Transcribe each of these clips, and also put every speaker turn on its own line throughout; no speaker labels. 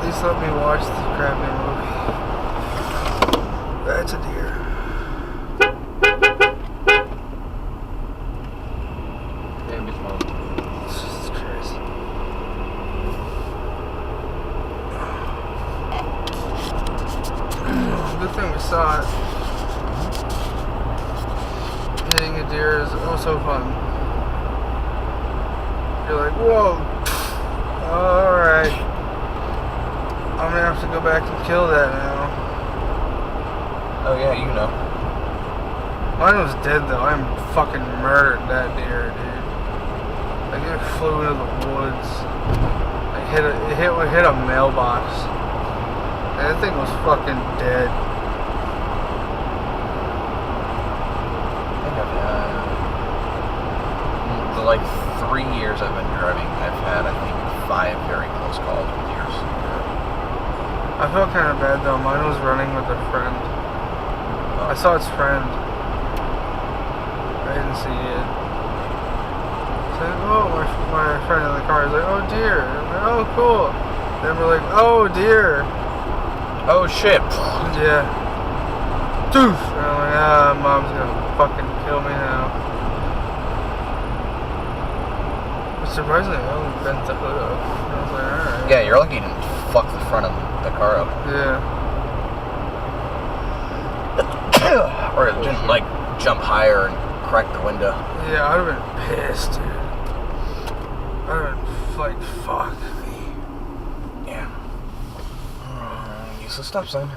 At least let me watch the crappy movie. That's a deer. Jesus Christ. Good thing we saw it. Hitting a deer is also fun. You're like, whoa. Alright. I'm gonna have to go back and kill that now.
Oh yeah, you know.
Mine was dead though. I fucking murdered that deer, dude. Like it flew into the woods. Like it hit a mailbox. And that thing was fucking dead.
The like 3 years I've been driving, I've had I think 5 very close calls with deers.
I felt kind of bad though. Mine was running with a friend. I saw its friend. I didn't see it. So, oh, my friend in the car is like, oh deer. I'm like, oh cool. Then we're like, oh deer.
Oh shit.
Yeah. Doof. And I'm like, ah, mom's gonna fucking kill me now. But surprisingly, I only bent the hood up. I was like, alright.
Yeah, you're lucky you didn't fuck the front of the car up.
Yeah.
Or it didn't like jump higher and crack the window.
Yeah, I'd have been pissed, dude. I'd have been like, fuck me.
Yeah. Use the stop sign.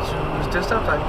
So it was just stop time.